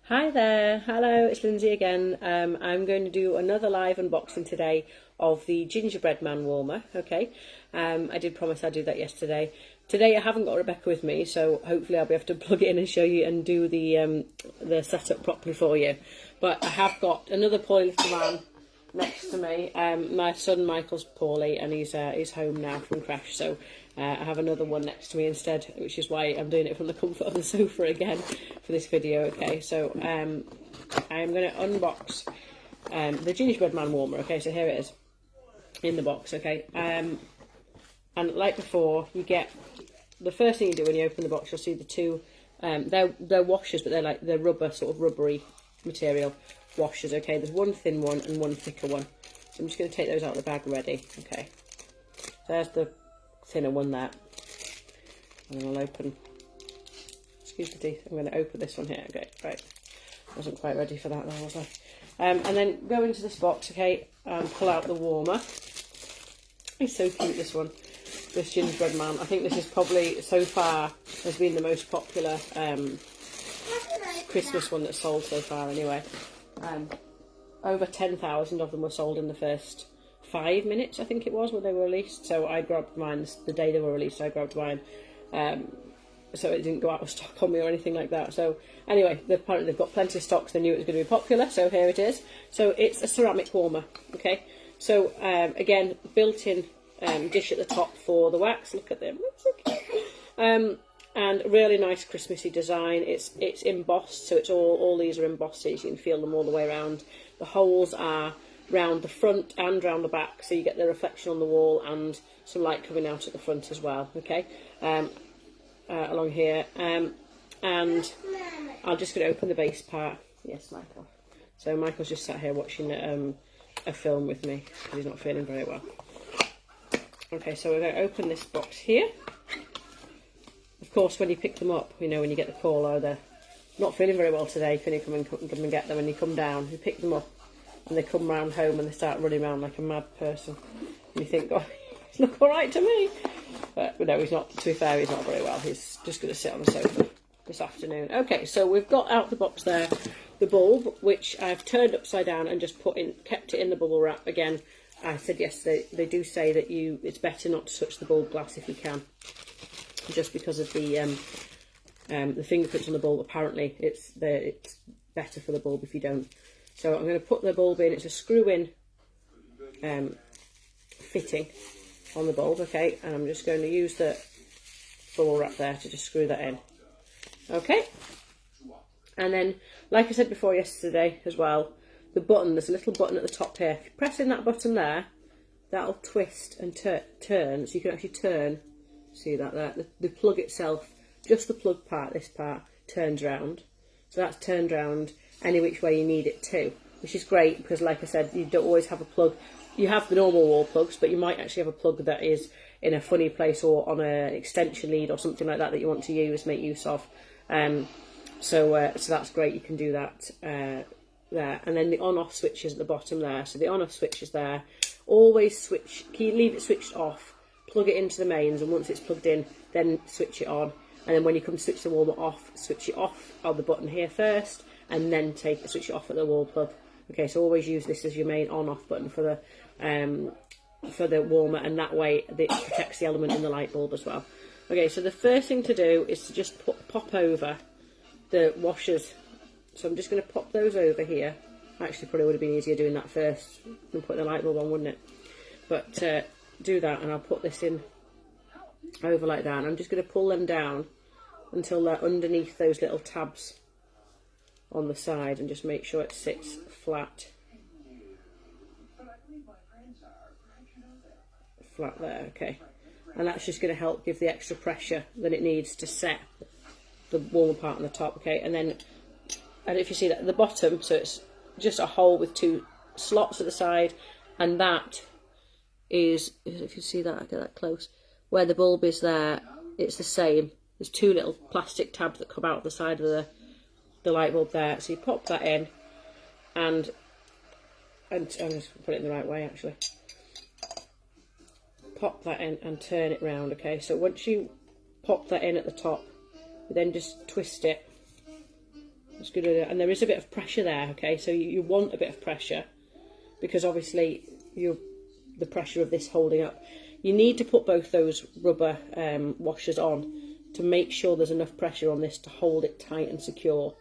Hi there, hello, it's Lindsay again. I'm going to do another live unboxing today of the Gingerbread Man warmer, okay? I did promise I'd do that yesterday. Today I haven't got Rebecca with me, so hopefully I'll be able to plug it in and show you and do the setup properly for you. But I have got another poorly little man next to me. My son Michael's poorly and he's home now from crash, so I have another one next to me instead, which is why I'm doing it from the comfort of the sofa again for this video. Okay, so I'm going to unbox the Gingerbread Man warmer. Okay, so here it is in the box. Okay, and like before, you get the first thing you do when you open the box. You'll see the two. They're washers, but they're rubber, sort of rubbery material washers. Okay, there's one thin one and one thicker one. So I'm just going to take those out of the bag already. Okay, there's the thinner one there, and I'll open, excuse the teeth, I'm going to open this one here. Okay, right, wasn't quite ready for that there, was I? And then go into this box, okay, and pull out the warmer. It's so cute, this one, this Gingerbread Man. I think this is probably, so far, has been the most popular Christmas one that's sold so far anyway. Over 10,000 of them were sold in the first 5 minutes, I think it was, when they were released. So I grabbed mine the day they were released. I grabbed mine, so it didn't go out of stock on me or anything like that. So anyway, apparently they've got plenty of stocks. They knew it was going to be popular, so here it is. So it's a ceramic warmer. Okay, so again, built-in dish at the top for the wax. Look at them, so cute. And really nice Christmassy design. It's embossed, so it's all these are embossed, so you can feel them all the way around. The holes are round the front and round the back, so you get the reflection on the wall and some light coming out at the front as well. Okay, along here, and I'm just going to open the base part. Yes, Michael. So Michael's just sat here watching a film with me because he's not feeling very well. Okay, so we're going to open this box here. Of course, when you pick them up, you know, when you get the call, oh, they're not feeling very well today, can you come and get them? And you come down, you pick them up, and they come round home and they start running around like a mad person. And you think, oh, he's look all right to me. But no, he's not. To be fair, he's not very well. He's just going to sit on the sofa this afternoon. Okay, so we've got out the box there the bulb, which I've turned upside down and just kept it in the bubble wrap. Again, I said yesterday, they do say that it's better not to touch the bulb glass if you can, just because of the fingerprints on the bulb. Apparently, it's better for the bulb if you don't. So I'm going to put the bulb in. It's a screw-in fitting on the bulb, okay, and I'm just going to use the bubble wrap there to just screw that in. Okay, and then, like I said before yesterday as well, the button, there's a little button at the top here. If you press in that button there, that'll twist and turn, so you can actually turn. See that there? The plug itself, just the plug part, this part, turns round. So that's turned round any which way you need it to, which is great because, like I said, you don't always have a plug. You have the normal wall plugs, but you might actually have a plug that is in a funny place or on an extension lead or something like that that you want to make use of. So that's great. You can do that there. And then the on-off switch is at the bottom there. So the on-off switch is there. Always switch. Can you leave it switched off? Plug it into the mains, and once it's plugged in, then switch it on. And then when you come to switch the warmer off, switch it off on the button here first, and then switch it off at the wall plug. Okay, so always use this as your main on-off button for the warmer, and that way it protects the element in the light bulb as well. Okay, so the first thing to do is to just pop over the washers. So I'm just going to pop those over here. Actually, probably would have been easier doing that first than putting the light bulb on, wouldn't it? But do that, and I'll put this in over like that. And I'm just going to pull them down until they're underneath those little tabs on the side, and just make sure it sits flat there. Okay, and that's just going to help give the extra pressure that it needs to set the warmer part on the top. Okay, and then, and if you see that at the bottom, so it's just a hole with two slots at the side, and that is, if you see that, I get that close, where the bulb is there, it's the same. There's two little plastic tabs that come out the side of the light bulb there. So you pop that in, and I'm just going to put it in the right way actually. Pop that in and turn it round. Okay, so once you pop that in at the top, you then just twist it It's good, and there is a bit of pressure there, okay? So you want a bit of pressure, because obviously the pressure of this holding up. You need to put both those rubber washers on to make sure there's enough pressure on this to hold it tight and secure,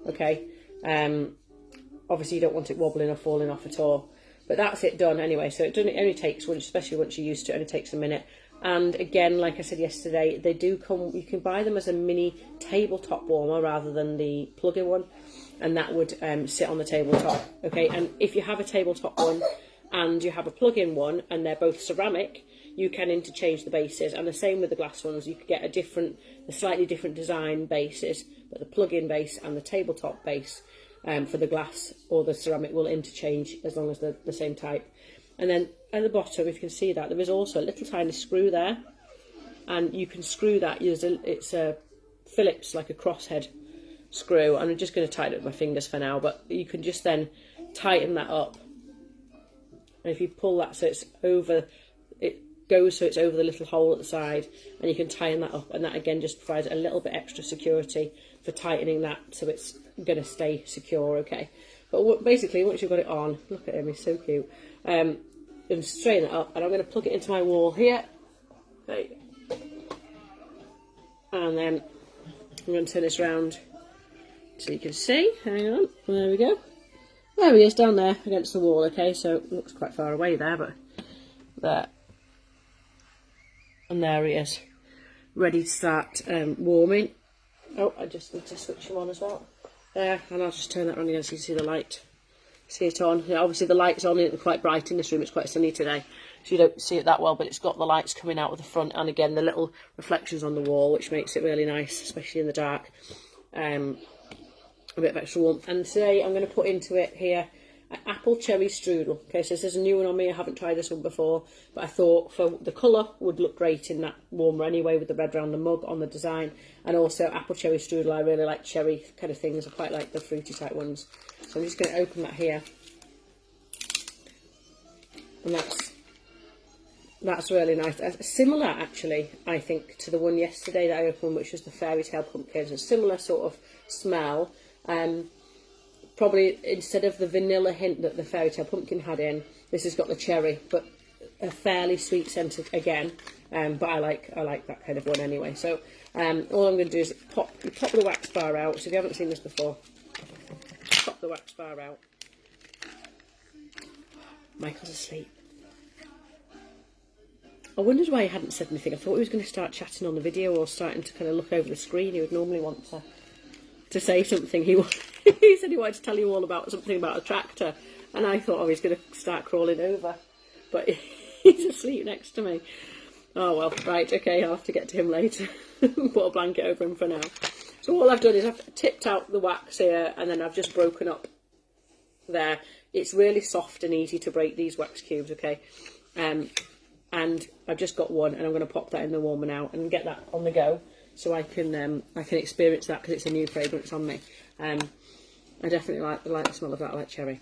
okay? Obviously you don't want it wobbling or falling off at all. But that's it done anyway, so it only takes, especially once you're used to it, it only takes a minute. And again, like I said yesterday, they do come, you can buy them as a mini tabletop warmer rather than the plug-in one, and that would sit on the tabletop, okay? And if you have a tabletop one and you have a plug-in one and they're both ceramic, you can interchange the bases, and the same with the glass ones. You could get a slightly different design bases, but the plug-in base and the tabletop base for the glass or the ceramic will interchange as long as they're the same type. And then at the bottom, if you can see that, there is also a little tiny screw there, and you can screw that. It's a Phillips, like a crosshead screw, and I'm just going to tighten it with my fingers for now, but you can just then tighten that up, and if you pull that so it's over, it goes so it's over the little hole at the side, and you can tighten that up, and that again just provides a little bit extra security for tightening that so it's going to stay secure, okay? But basically, once you've got it on, look at him, he's so cute. And straighten it up, and I'm going to plug it into my wall here, okay. And then I'm going to turn this around so you can see. Hang on, there we go. There he is down there against the wall, okay, so it looks quite far away there, but there. And there he is, ready to start warming. Oh, I just need to switch him on as well. There, and I'll just turn that on again so you can see the light. See it on. Yeah, obviously the light's on, it's quite bright in this room, it's quite sunny today, so you don't see it that well, but it's got the lights coming out of the front, and again the little reflections on the wall, which makes it really nice, especially in the dark. A bit of extra warmth. And today I'm going to put into it here an Apple Cherry Strudel. Okay, so this is a new one on me, I haven't tried this one before, but I thought for the colour would look great in that warmer anyway, with the red round the mug on the design, and also Apple Cherry Strudel. I really like cherry kind of things, I quite like the fruity type ones. So I'm just going to open that here, and that's really nice. Similar actually, I think, to the one yesterday that I opened, which was the fairy tale pumpkins. A similar sort of smell. Probably instead of the vanilla hint that the fairy tale pumpkin had in, this has got the cherry, but a fairly sweet scent again. But I like that kind of one anyway. So all I'm going to do is pop the wax bar out. So if you haven't seen this before, pop the wax bar out. Michael's asleep. I wondered why he hadn't said anything. I thought he was going to start chatting on the video or starting to kind of look over the screen. He would normally want to say something. He said he wanted to tell you all about something about a tractor, and I thought, oh, he's going to start crawling over, but he's asleep next to me. Oh well, right, okay, I'll have to get to him later. Put a blanket over him for now. So all I've done is I've tipped out the wax here, and then I've just broken up there. It's really soft and easy to break these wax cubes, okay? And I've just got one, and I'm going to pop that in the warmer now and get that on the go, so I can experience that, because it's a new fragrance on me. I definitely like the smell of that. I like cherry.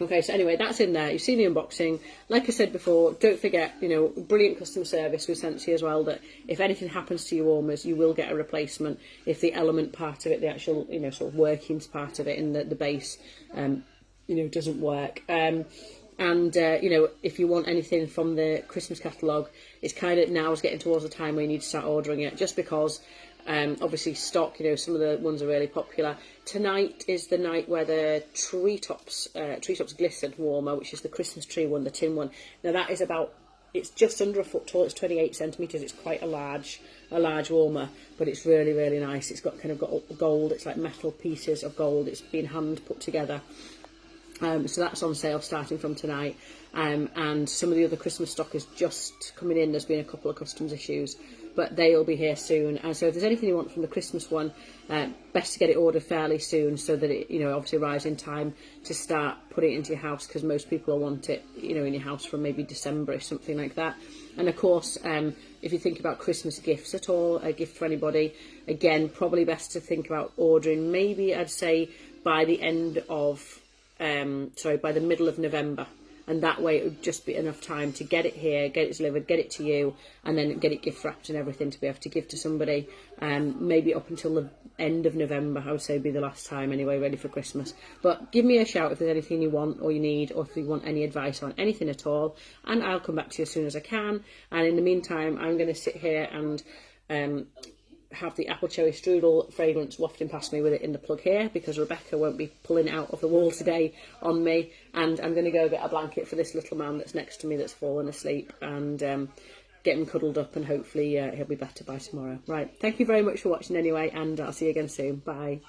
Okay, so anyway, that's in there. You've seen the unboxing. Like I said before, don't forget, brilliant customer service we sent to you as well, that if anything happens to your warmers, you will get a replacement if the element part of it, the actual, sort of workings part of it in the base, doesn't work. If you want anything from the Christmas catalogue, it's kind of now is getting towards the time where you need to start ordering it, just because obviously stock, some of the ones are really popular. Tonight is the night where the treetops glisten warmer, which is the Christmas tree one, the tin one. Now that is it's just under a foot tall, it's 28 centimetres, it's quite a large warmer, but it's really, really nice. It's got gold, it's like metal pieces of gold, it's been hand put together. So that's on sale starting from tonight, and some of the other Christmas stock is just coming in. There's been a couple of customs issues, but they'll be here soon. And so if there's anything you want from the Christmas one, best to get it ordered fairly soon, so that it obviously arrives in time to start putting it into your house, because most people will want it in your house from maybe December or something like that. And of course, if you think about Christmas gifts at all, a gift for anybody, again, probably best to think about ordering, maybe I'd say by the end of by the middle of November, and that way it would just be enough time to get it here, get it delivered, get it to you, and then get it gift wrapped and everything to be able to give to somebody. Maybe up until the end of November, I would say, would be the last time anyway, ready for Christmas. But give me a shout if there's anything you want or you need, or if you want any advice on anything at all, and I'll come back to you as soon as I can. And in the meantime, I'm going to sit here and have the Apple Cherry Strudel fragrance wafting past me with it in the plug here, because Rebecca won't be pulling it out of the wall today on me. And I'm going to go get a blanket for this little man that's next to me that's fallen asleep, and get him cuddled up, and hopefully he'll be better by tomorrow. Right, thank you very much for watching anyway, and I'll see you again soon. Bye.